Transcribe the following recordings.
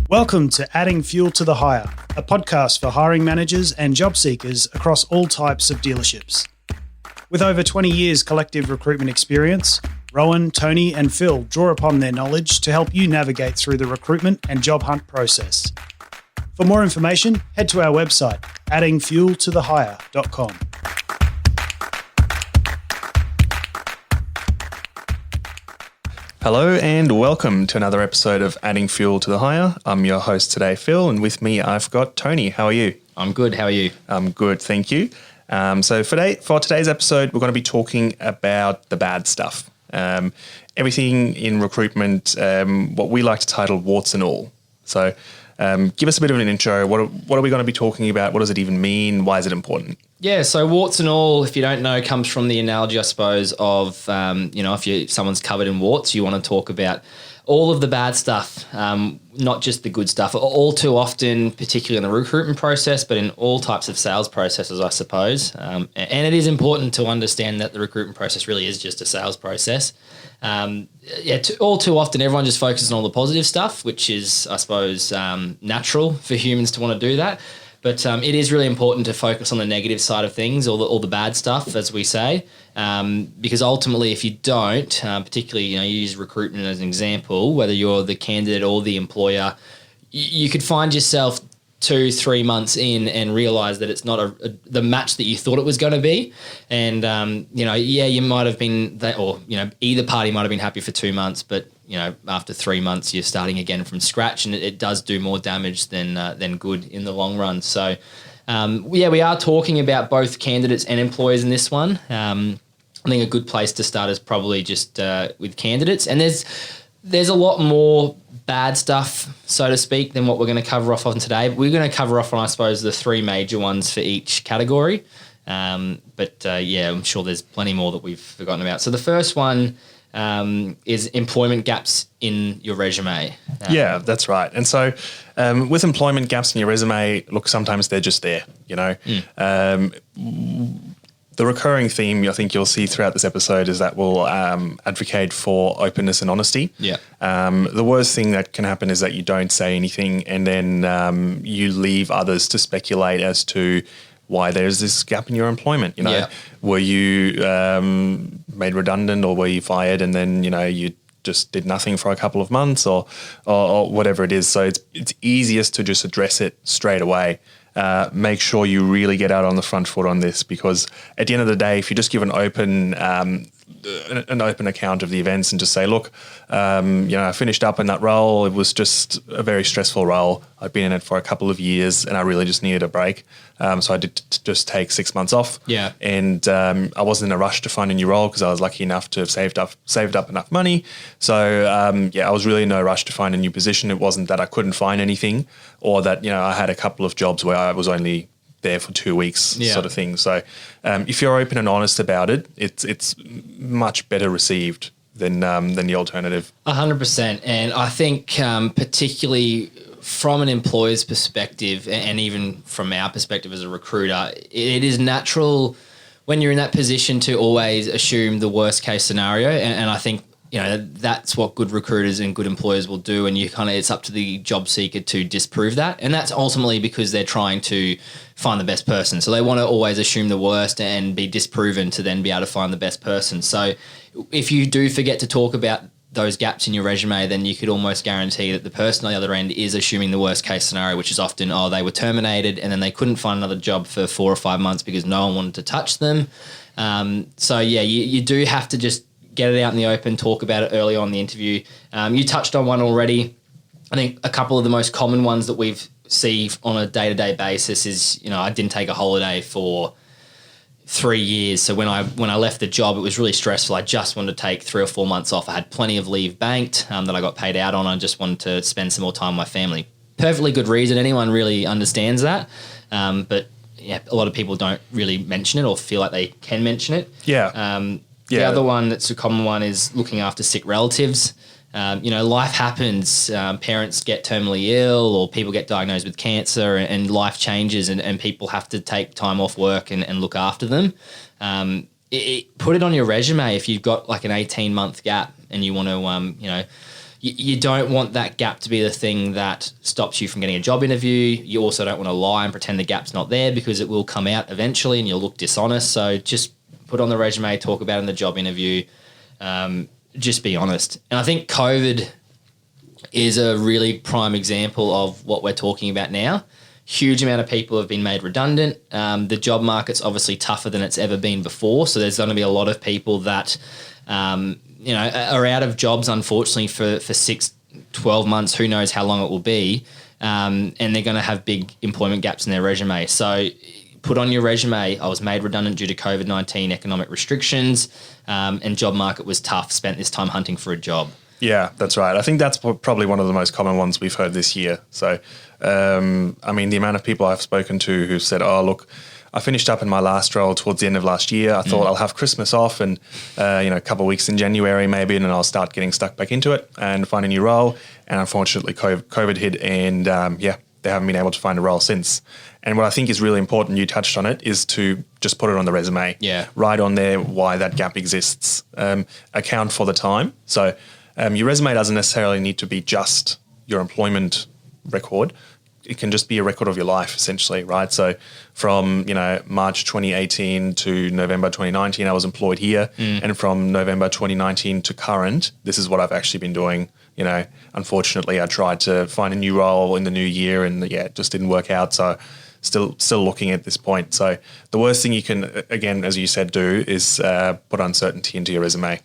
Welcome to Adding Fuel to the Hire, a podcast for hiring managers and job seekers across all types of dealerships. With over 20 years collective recruitment experience, Rowan, Tony and Phil draw upon their knowledge to help you navigate through the recruitment and job hunt process. For more information, head to our website, addingfueltothehire.com. Hello and welcome to another episode of Adding Fuel to the Hire. I'm your host today, Phil, and with me I've got Tony. How are you? I'm good. How are you? I'm good, thank you. So for today's episode, we're going to be talking about the bad stuff. Everything in recruitment, what we like to title Warts All. So give us a bit of an intro. What are we going to be talking about? What does it even mean? Why is it important? Yeah, so warts and all, if you don't know, comes from the analogy, I suppose, of, if someone's covered in warts, you want to talk about all of the bad stuff, not just the good stuff. All too often, particularly in the recruitment process, but in all types of sales processes, I suppose. And it is important to understand that the recruitment process really is just a sales process. All too often, everyone just focuses on all the positive stuff, which is, I suppose, natural for humans to want to do that. But it is really important to focus on the negative side of things, all the bad stuff, as we say, because ultimately, if you don't, particularly, you use recruitment as an example, whether you're the candidate or the employer, you could find yourself 2-3 months in and realize that it's not the match that you thought it was going to be. And, you might have been either party might have been happy for 2 months, but, after 3 months, you're starting again from scratch, and it does do more damage than good in the long run. So, we are talking about both candidates and employers in this one. I think a good place to start is probably just with candidates. And there's a lot more bad stuff, so to speak, than what we're going to cover off on today. We're going to cover off on, I suppose, the three major ones for each category. I'm sure there's plenty more that we've forgotten about. So the first one is employment gaps in your resume. Yeah, that's right. And so with employment gaps in your resume, look, sometimes they're just there, The recurring theme I think you'll see throughout this episode is that we'll advocate for openness and honesty. Yeah. The worst thing that can happen is that you don't say anything and then you leave others to speculate as to why there's this gap in your employment. Were you made redundant or were you fired and then, you just did nothing for a couple of months or whatever it is. So it's easiest to just address it straight away. Make sure you really get out on the front foot on this, because at the end of the day, if you just give an open account of the events and just say, look, I finished up in that role. It was just a very stressful role. I've been in it for a couple of years and I really just needed a break. So I did just take 6 months off. Yeah. And I wasn't in a rush to find a new role because I was lucky enough to have saved up enough money. So I was really in no rush to find a new position. It wasn't that I couldn't find anything or that, I had a couple of jobs where I was only there for 2 weeks sort of thing. So if you're open and honest about it, it's much better received than the alternative. 100%. And I think particularly from an employer's perspective and even from our perspective as a recruiter, it is natural when you're in that position to always assume the worst case scenario. And I think, that's what good recruiters and good employers will do. And it's up to the job seeker to disprove that. And that's ultimately because they're trying to find the best person. So they want to always assume the worst and be disproven to then be able to find the best person. So if you do forget to talk about those gaps in your resume, then you could almost guarantee that the person on the other end is assuming the worst case scenario, which is often, they were terminated and then they couldn't find another job for 4 or 5 months because no one wanted to touch them. You do have to just get it out in the open, talk about it early on in the interview. You touched on one already. I think a couple of the most common ones that we've see on a day-to-day basis is, I didn't take a holiday for 3 years. So when I left the job, it was really stressful. I just wanted to take 3 or 4 months off. I had plenty of leave banked that I got paid out on. I just wanted to spend some more time with my family. Perfectly good reason. Anyone really understands that. But a lot of people don't really mention it or feel like they can mention it. Yeah. The other one that's a common one is looking after sick relatives. Life happens. Parents get terminally ill or people get diagnosed with cancer and life changes and people have to take time off work and look after them. Put it on your resume if you've got like an 18-month gap and you want to, you don't want that gap to be the thing that stops you from getting a job interview. You also don't want to lie and pretend the gap's not there, because it will come out eventually and you'll look dishonest. So just put on the resume, talk about it in the job interview. Just be honest. And I think COVID is a really prime example of what we're talking about now. Huge amount of people have been made redundant. The job market's obviously tougher than it's ever been before. So there's going to be a lot of people that, are out of jobs, unfortunately, for 6, 12 months, who knows how long it will be. And they're going to have big employment gaps in their resume. So put on your resume, I was made redundant due to COVID-19 economic restrictions, and job market was tough, spent this time hunting for a job. Yeah, that's right. I think that's probably one of the most common ones we've heard this year. So, the amount of people I've spoken to who said, oh, look, I finished up in my last role towards the end of last year. I thought I'll have Christmas off and, a couple of weeks in January maybe, and then I'll start getting stuck back into it and find a new role. And unfortunately, COVID hit and, they haven't been able to find a role since. And what I think is really important, you touched on it, is to just put it on the resume. Yeah. Write on there why that gap exists. Account for the time. So your resume doesn't necessarily need to be just your employment record. It can just be a record of your life, essentially, right? So from, March 2018 to November 2019, I was employed here. And from November 2019 to current, this is what I've actually been doing. Unfortunately, I tried to find a new role in the new year and, it just didn't work out. So still looking at this point. So the worst thing you can, again, as you said, do is put uncertainty into your resume.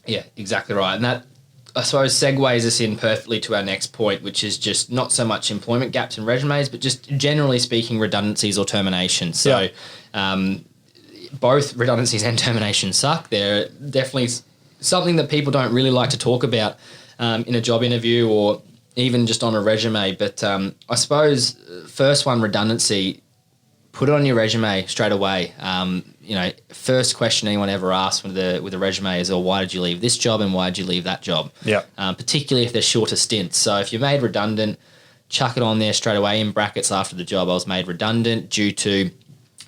Yeah, exactly right. And that, I suppose, segues us in perfectly to our next point, which is just not so much employment gaps in resumes, but just generally speaking, redundancies or terminations. So both redundancies and terminations suck. They're definitely something that people don't really like to talk about in a job interview or even just on a resume. But I suppose first one, redundancy, put it on your resume straight away. First question anyone ever asks with a resume is, why did you leave this job and why did you leave that job? Yeah. Particularly if they're shorter stints. So if you're made redundant, chuck it on there straight away in brackets after the job. I was made redundant due to,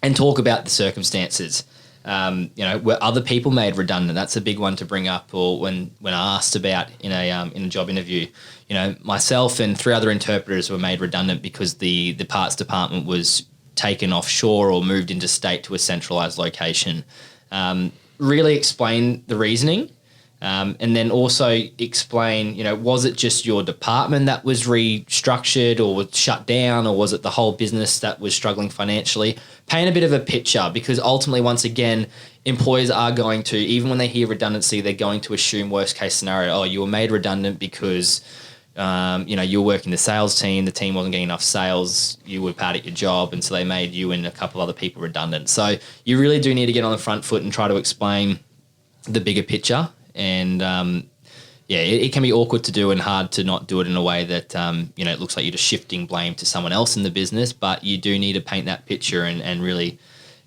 and talk about the circumstances. Were other people made redundant? That's a big one to bring up, or when asked about in a job interview. Myself and 3 other interpreters were made redundant because the parts department was taken offshore or moved interstate to a centralized location. Really explain the reasoning, and then also explain, was it just your department that was restructured or was shut down, or was it the whole business that was struggling financially? Paint a bit of a picture, because ultimately, once again, employers are going to, even when they hear redundancy, they're going to assume worst case scenario. Oh, you were made redundant because you were working the sales team, the team wasn't getting enough sales, you were bad at your job, and so they made you and a couple other people redundant. So you really do need to get on the front foot and try to explain the bigger picture. And it can be awkward to do and hard to not do it in a way that it looks like you're just shifting blame to someone else in the business, but you do need to paint that picture and really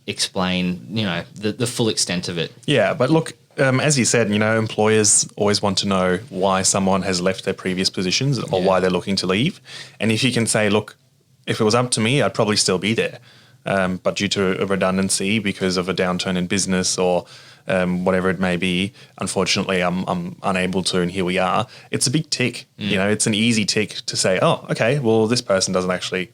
explain the full extent of it. Yeah, but look, as you said, employers always want to know why someone has left their previous positions or why they're looking to leave. And if you can say, look, if it was up to me, I'd probably still be there. But due to a redundancy because of a downturn in business or whatever it may be, unfortunately, I'm unable to, and here we are. It's a big tick. It's an easy tick to say, oh, okay, well, this person doesn't actually,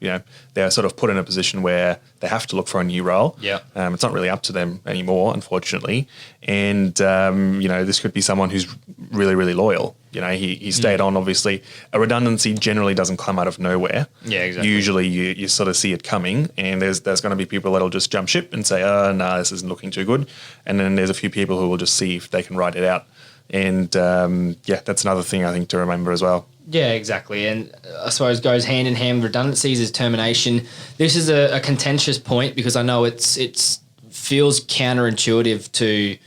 they're sort of put in a position where they have to look for a new role. Yeah. It's not really up to them anymore, unfortunately. And, this could be someone who's really, really loyal. He stayed on, obviously. A redundancy generally doesn't come out of nowhere. Yeah, exactly. Usually you sort of see it coming, and there's going to be people that'll just jump ship and say, oh, no, this isn't looking too good. And then there's a few people who will just see if they can write it out. And, that's another thing I think to remember as well. Yeah, exactly. And I suppose goes hand in hand with redundancies is termination. This is a contentious point because I know it feels counterintuitive to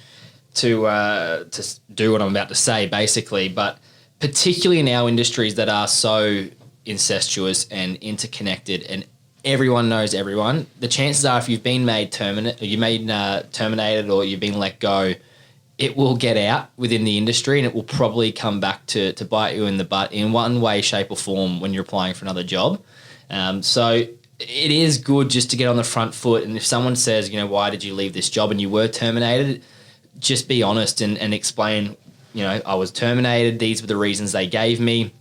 do what I'm about to say, basically, but particularly in our industries that are so incestuous and interconnected and everyone knows everyone, the chances are if you've been made terminated or you've been let go, it will get out within the industry and it will probably come back to bite you in the butt in one way, shape or form when you're applying for another job. So it is good just to get on the front foot, and if someone says, why did you leave this job and you were terminated, just be honest and explain, I was terminated. These were the reasons they gave me.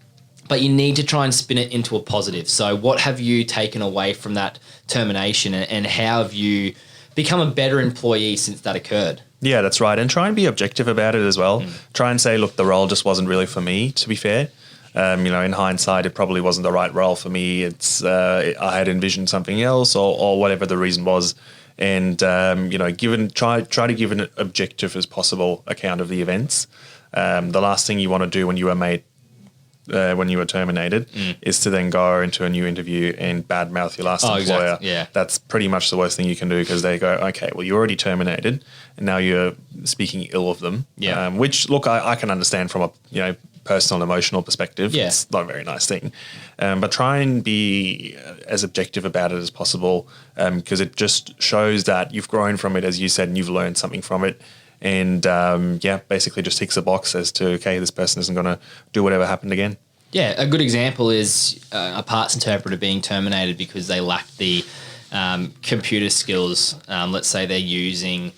But you need to try and spin it into a positive. So what have you taken away from that termination, and how have you become a better employee since that occurred? Yeah, that's right. And try and be objective about it as well. Try and say, look, the role just wasn't really for me, to be fair. In hindsight, it probably wasn't the right role for me. I had envisioned something else, or whatever the reason was. And, try to give an objective as possible account of the events. The last thing you want to do when you were terminated is to then go into a new interview and badmouth your last employer. Exactly. Yeah. That's pretty much the worst thing you can do, because they go, okay, well, you're already terminated and now you're speaking ill of them. Yeah. Which, look, I can understand from a personal and emotional perspective. Yeah. It's not a very nice thing. But try and be as objective about it as possible, because it just shows that you've grown from it, as you said, and you've learned something from it. And, basically just ticks a box as to, okay, this person isn't going to do whatever happened again. Yeah, a good example is a parts interpreter being terminated because they lack the computer skills. Let's say they're using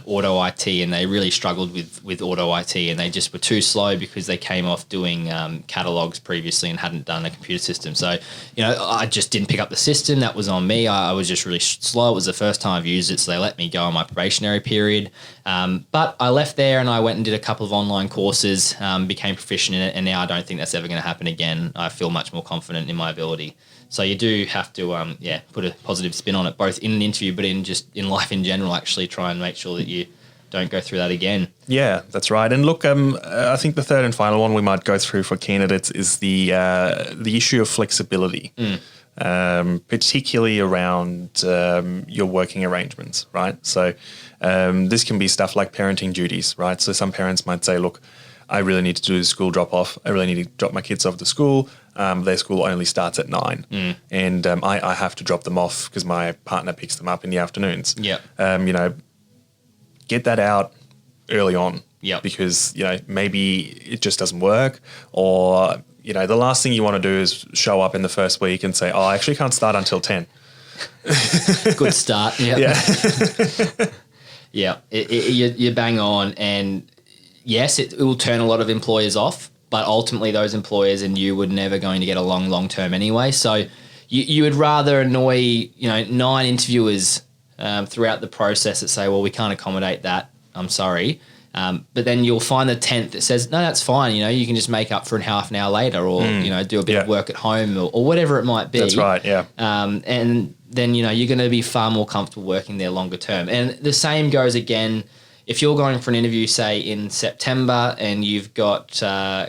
auto IT, and they really struggled with auto IT, and they just were too slow because they came off doing catalogs previously and hadn't done a computer system. So, I just didn't pick up the system. That was on me. I was just really slow. It was the first time I've used it, so they let me go on my probationary period. But I left there and I went and did a couple of online courses, became proficient in it, and now I don't think that's ever going to happen again. I feel much more confident in my ability. So you do have to, put a positive spin on it, both in an interview, but in life in general. Actually, try and make sure that you don't go through that again. Yeah, that's right. And look, I think the third and final one we might go through for candidates is the issue of flexibility, particularly around your working arrangements, right? So this can be stuff like parenting duties, right? So some parents might say, look, I really need to do a school drop-off. I really need to drop my kids off to school. Their school only starts at 9. And I have to drop them off because my partner picks them up in the afternoons. Yeah. Get that out early on. Yeah. Because, maybe it just doesn't work, or, the last thing you want to do is show up in the first week and say, oh, I actually can't start until 10. Good start. Yeah. Yeah. You bang on, and yes, it will turn a lot of employers off, but ultimately those employers and you were never going to get along long term anyway. So you would rather annoy 9 interviewers throughout the process that say, well, we can't accommodate that, I'm sorry. But then you'll find the 10th that says, no, that's fine. You can just make up for it half an hour later, or do a bit of work at home, or whatever it might be. That's right. Yeah. And then you're going to be far more comfortable working there longer term. And the same goes again. If you're going for an interview, say in September, and you've got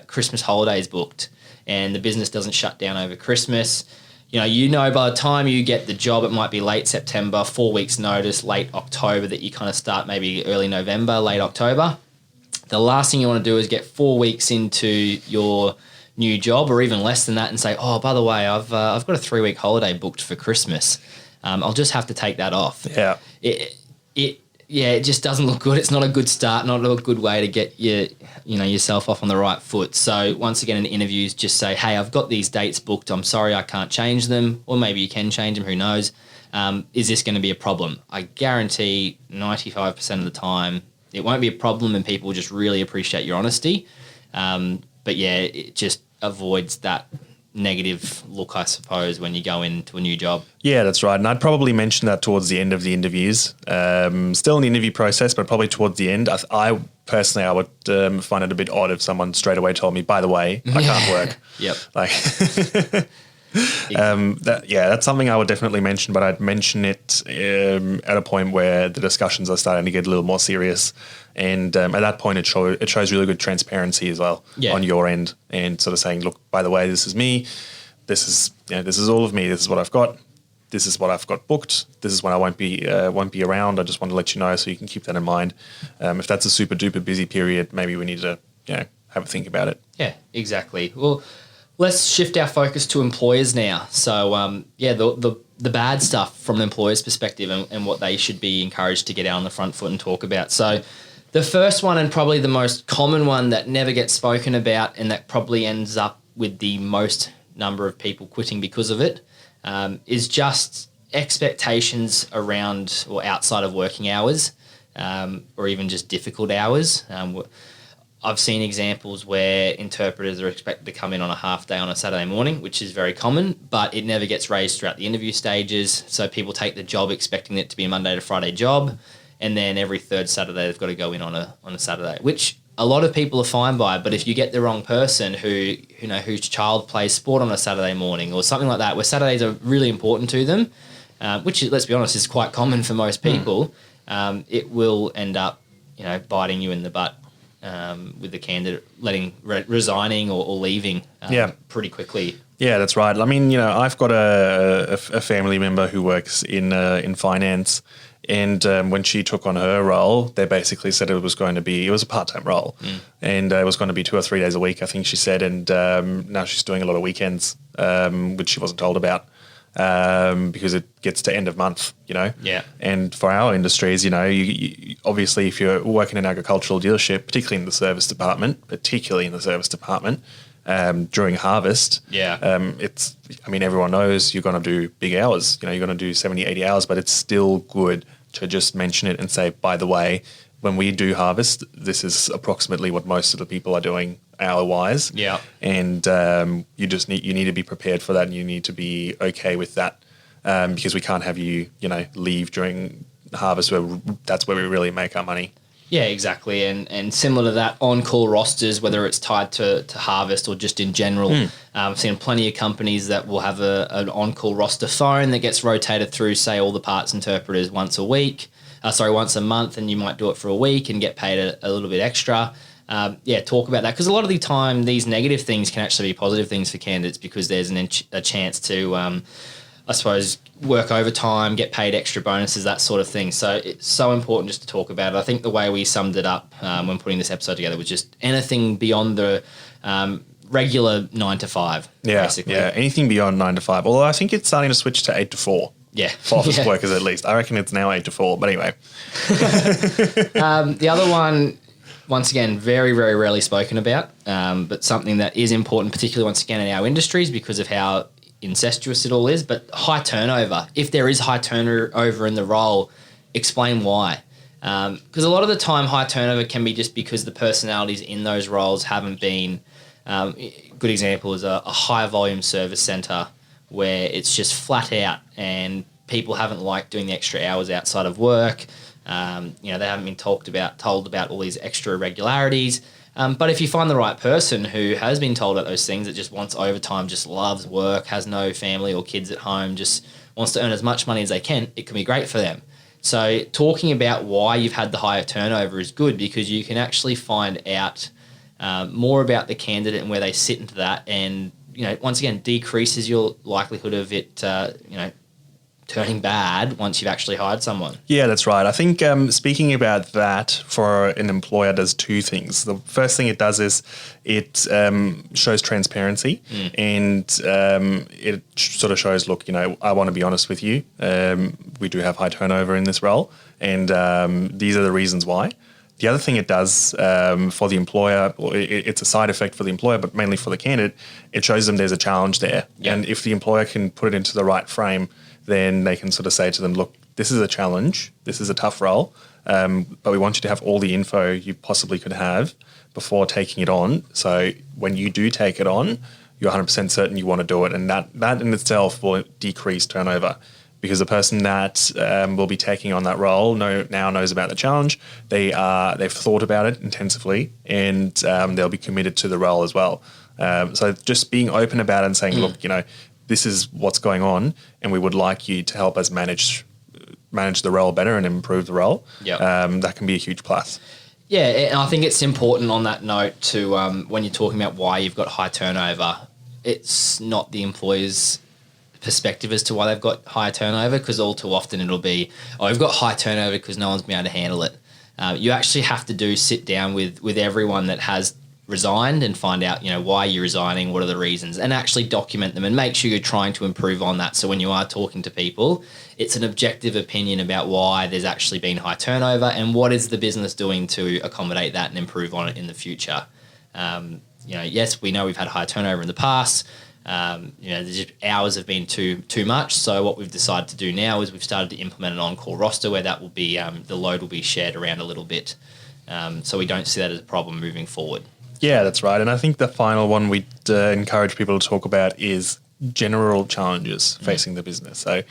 Christmas holidays booked, and the business doesn't shut down over Christmas, by the time you get the job, it might be late September, 4 weeks notice, late October, that you kind of start maybe early November, late October. The last thing you want to do is get 4 weeks into your new job, or even less than that, and say, oh, by the way, I've got a 3-week holiday booked for Christmas. I'll just have to take that off. Yeah. It just doesn't look good. It's not a good start, not a good way to get yourself off on the right foot. So once again, in interviews, just say, hey, I've got these dates booked. I'm sorry, I can't change them. Or maybe you can change them, who knows. Is this going to be a problem? I guarantee 95% of the time it won't be a problem, and people just really appreciate your honesty. But yeah, it just avoids that negative look, I suppose, when you go into a new job. Yeah, that's right. And I'd probably mention that towards the end of the interviews. Still in the interview process, but probably towards the end. I personally, I would find it a bit odd if someone straight away told me, by the way, I can't work. Yep. That's something I would definitely mention, but I'd mention it at a point where the discussions are starting to get a little more serious. And at that point, it shows really good transparency as well on your end, and sort of saying, look, by the way, this is me. This is all of me. This is what I've got. This is what I've got booked. This is when I won't be around. I just want to let you know so you can keep that in mind. If that's a super duper busy period, maybe we need to have a think about it. Yeah, exactly. Well, let's shift our focus to employers now. So the bad stuff from an employer's perspective, and what they should be encouraged to get out on the front foot and talk about. So the first one, and probably the most common one that never gets spoken about, and that probably ends up with the most number of people quitting because of it, is just expectations around or outside of working hours, or even just difficult hours. I've seen examples where interpreters are expected to come in on a half day on a Saturday morning, which is very common, but it never gets raised throughout the interview stages. So people take the job expecting it to be a Monday to Friday job, and then every third Saturday they've got to go in on a Saturday, which a lot of people are fine by. But if you get the wrong person whose child plays sport on a Saturday morning or something like that, where Saturdays are really important to them, which, let's be honest, is quite common for most people, it will end up, biting you in the butt with the candidate resigning or leaving pretty quickly. Yeah, that's right. I mean, I've got a family member who works in finance, and when she took on her role, they basically said it was a part-time role, and it was going to be 2 or 3 days a week, I think she said, and now she's doing a lot of weekends, which she wasn't told about. Because it gets to end of month, Yeah. And for our industries, you obviously if you're working in an agricultural dealership, particularly in the service department, during harvest, everyone knows you're going to do big hours. You're going to do 70, 80 hours, but it's still good to just mention it and say, by the way, when we do harvest, this is approximately what most of the people are doing hour-wise. Yeah. And you need to be prepared for that, and you need to be okay with that, because we can't have you, leave during harvest that's where we really make our money. Yeah, exactly. And similar to that, on-call rosters, whether it's tied to harvest or just in general, I've seen plenty of companies that will have an on-call roster phone that gets rotated through, say, all the parts interpreters once a month, and you might do it for a week and get paid a little bit extra. Talk about that, because a lot of the time these negative things can actually be positive things for candidates, because there's a chance to, work overtime, get paid extra bonuses, that sort of thing. So it's so important just to talk about it. I think the way we summed it up when putting this episode together was just anything beyond the regular 9 to 5. Basically. Yeah, anything beyond 9 to 5. Although I think it's starting to switch to 8 to 4. Yeah. For office workers at least. I reckon it's now 8 to 4, but anyway. The other one, once again, very, very rarely spoken about, but something that is important, particularly once again in our industries because of how incestuous it all is, but high turnover. If there is high turnover in the role, explain why. Because a lot of the time high turnover can be just because the personalities in those roles haven't been, good example is a high volume service centre where it's just flat out and people haven't liked doing the extra hours outside of work. They haven't been told about all these extra irregularities. But if you find the right person who has been told about those things, that just wants overtime, just loves work, has no family or kids at home, just wants to earn as much money as they can, it can be great for them. So talking about why you've had the higher turnover is good, because you can actually find out more about the candidate and where they sit into that, and once again, decreases your likelihood of it, turning bad once you've actually hired someone. Yeah, that's right. I think speaking about that for an employer does two things. The first thing it does is it shows transparency, and it sort of shows, look, I want to be honest with you. We do have high turnover in this role, and these are the reasons why. The other thing it does for the employer, it's a side effect for the employer, but mainly for the candidate, it shows them there's a challenge there. Yep. And if the employer can put it into the right frame, then they can sort of say to them, look, this is a challenge, this is a tough role, but we want you to have all the info you possibly could have before taking it on. So when you do take it on, you're 100% certain you want to do it. And that in itself will decrease turnover, because the person that will be taking on that role now knows about the challenge. They've thought about it intensively, and they'll be committed to the role as well. So just being open about it and saying, look, this is what's going on, and we would like you to help us manage the role better and improve the role. Yep. That can be a huge plus. Yeah, and I think it's important on that note to when you're talking about why you've got high turnover, it's not the employer's perspective as to why they've got high turnover, because all too often it'll be, we've got high turnover because no one's been able to handle it. You actually have to sit down with everyone that has resigned and find out, why you're resigning, what are the reasons, and actually document them and make sure you're trying to improve on that. So when you are talking to people, it's an objective opinion about why there's actually been high turnover and what is the business doing to accommodate that and improve on it in the future. Yes, we know we've had high turnover in the past. Just hours have been too much. So what we've decided to do now is we've started to implement an on-call roster where that will be the load will be shared around a little bit. So we don't see that as a problem moving forward. Yeah, that's right. And I think the final one we'd encourage people to talk about is general challenges facing the business. So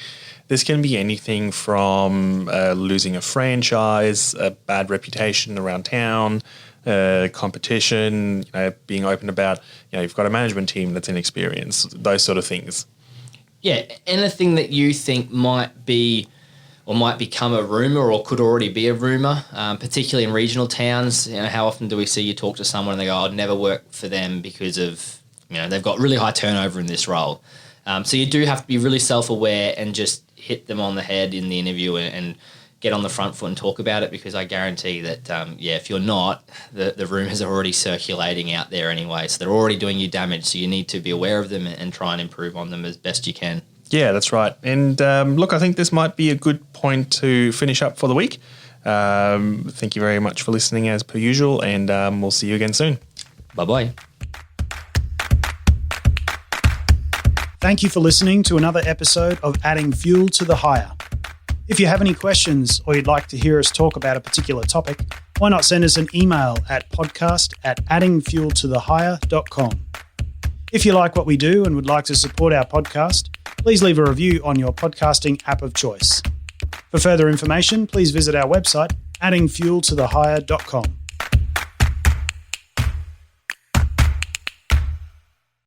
this can be anything from losing a franchise, a bad reputation around town, competition, being open about, you've got a management team that's inexperienced, those sort of things. Yeah, anything that you think might be or might become a rumour or could already be a rumour, particularly in regional towns. How often do we see you talk to someone and they go, I'd never work for them because of, they've got really high turnover in this role. So you do have to be really self-aware and just hit them on the head in the interview and get on the front foot and talk about it, because I guarantee that, if you're not, the rumours are already circulating out there anyway. So they're already doing you damage. So you need to be aware of them and try and improve on them as best you can. Yeah, that's right. And look, I think this might be a good point to finish up for the week. Thank you very much for listening as per usual, and we'll see you again soon. Bye-bye. Thank you for listening to another episode of Adding Fuel to the Hire. If you have any questions or you'd like to hear us talk about a particular topic, why not send us an email at podcast@addingfueltothehire.com. If you like what we do and would like to support our podcast, please leave a review on your podcasting app of choice. For further information, please visit our website, addingfueltothehire.com.